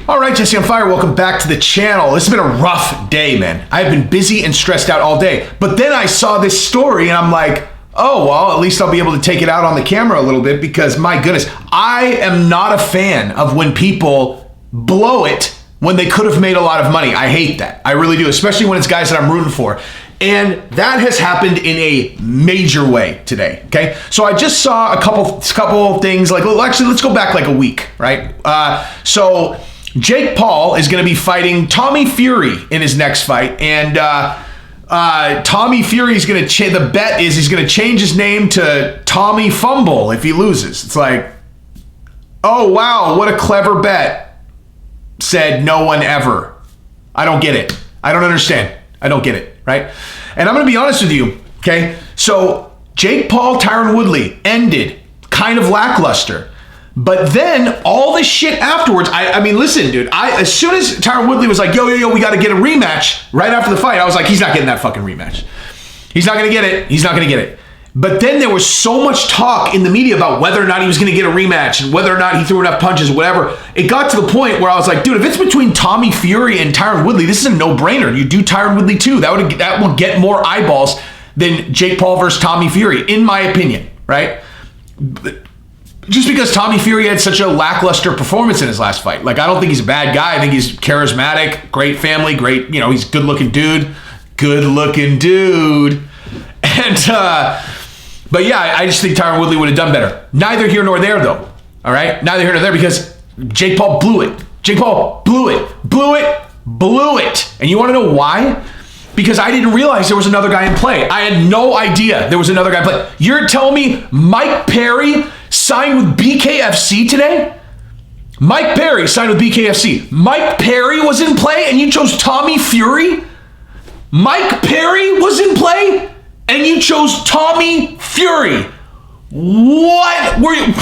All right, Jesse on Fire, welcome back to the channel. This has been a rough day, man. I've been busy and stressed out all day. But then I saw this story and I'm like, oh, well, at least I'll be able to take it out on the camera a little bit because, my goodness, I am not a fan of when people blow it when they could have made a lot of money. I hate that. I really do, especially when it's guys that I'm rooting for. And that has happened in a major way today, okay? So I just saw a couple things, like, well, actually, let's go back like a week, right? So Jake Paul is going to be fighting Tommy Fury in his next fight, and Tommy Fury is going to the bet is he's going to change his name to Tommy Fumble if he loses. It's like, oh wow, what a clever bet. Said no one ever. I don't get it. I don't understand. I don't get it, right? And I'm going to be honest with you, okay? So Jake Paul, Tyron Woodley ended kind of lackluster. But then all this shit afterwards, I mean, listen, dude, as soon as Tyron Woodley was like, yo, we got to get a rematch right after the fight, I was like, he's not getting that fucking rematch. He's not going to get it. He's not going to get it. But then there was so much talk in the media about whether or not he was going to get a rematch and whether or not he threw enough punches, whatever. It got to the point where I was like, dude, if it's between Tommy Fury and Tyron Woodley, this is a no-brainer. You do Tyron Woodley too. That will get more eyeballs than Jake Paul versus Tommy Fury, in my opinion, right? Just because Tommy Fury had such a lackluster performance in his last fight. Like, I don't think he's a bad guy. I think he's charismatic, great family, great, he's a good-looking dude. Good-looking dude. And, but yeah, I just think Tyron Woodley would have done better. Neither here nor there, though. All right? Neither here nor there, because Jake Paul blew it. Jake Paul blew it. And you want to know why? Because I didn't realize there was another guy in play. I had no idea there was another guy in play. You're telling me Mike Perry signed with BKFC today? Mike Perry signed with BKFC. Mike Perry was in play and you chose Tommy Fury? Mike Perry was in play and you chose Tommy Fury. What were you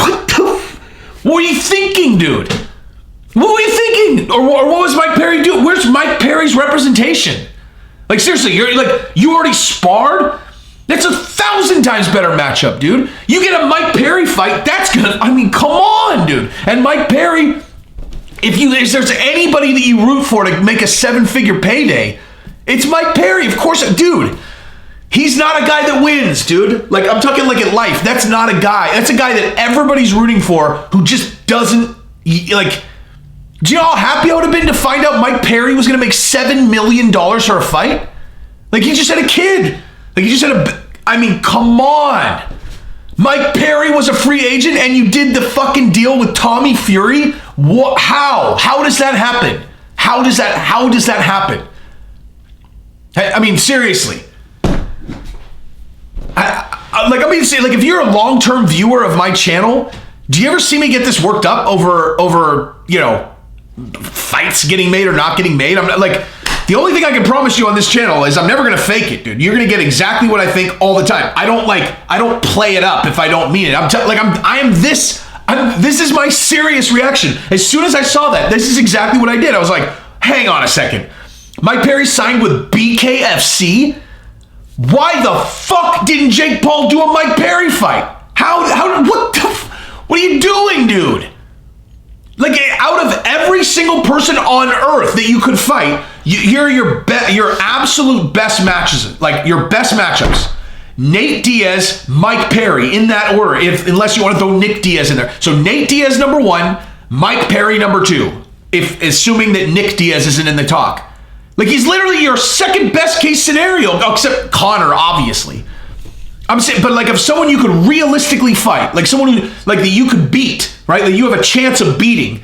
thinking, dude? What were you thinking? Or what was Mike Perry doing? Where's Mike Perry's representation? Like, seriously, you already sparred? That's 1,000 times better matchup, dude. You get a Mike Perry fight, come on, dude. And Mike Perry, if there's anybody that you root for to make a 7-figure payday, it's Mike Perry, of course, dude. He's not a guy that wins, dude. Like, I'm talking like in life. That's not a guy. That's a guy that everybody's rooting for who just doesn't, like, do you know how happy I would have been to find out Mike Perry was going to make $7 million for a fight? Like, he just had a kid. Like, he just had come on. Mike Perry was a free agent and you did the fucking deal with Tommy Fury? What? How? How does that happen? How does that happen? I mean, seriously. If you're a long-term viewer of my channel, do you ever see me get this worked up over fights getting made or not getting made? I'm not, like, the only thing I can promise you on this channel is I'm never going to fake it, dude. You're going to get exactly what I think all the time. I don't play it up if I don't mean it. This is my serious reaction. As soon as I saw that, this is exactly what I did. I was like, hang on a second. Mike Perry signed with BKFC? Why the fuck didn't Jake Paul do a Mike Perry fight? What are you doing, dude? Like, out of every single person on earth that you could fight, here are your absolute best matches, like your best matchups. Nate Diaz, Mike Perry, in that order, unless you want to throw Nick Diaz in there. So Nate Diaz number 1, Mike Perry number 2, assuming that Nick Diaz isn't in the talk. Like, he's literally your second best case scenario, except Connor, obviously. I'm saying, but like, if someone you could realistically fight, like someone that you could beat, right? That you have a chance of beating,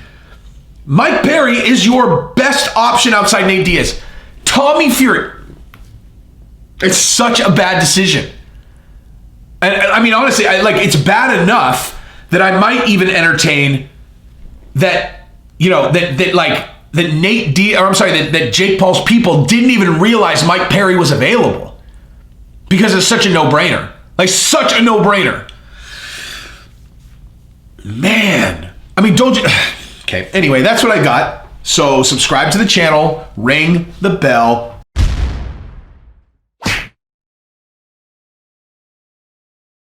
Mike Perry is your best option outside Nate Diaz. Tommy Fury, it's such a bad decision. And I mean, honestly, it's bad enough that I might even entertain that, that Jake Paul's people didn't even realize Mike Perry was available because it's such a no-brainer. Like, such a no-brainer. Man. I mean, don't you... Okay, anyway, that's what I got. So subscribe to the channel, ring the bell,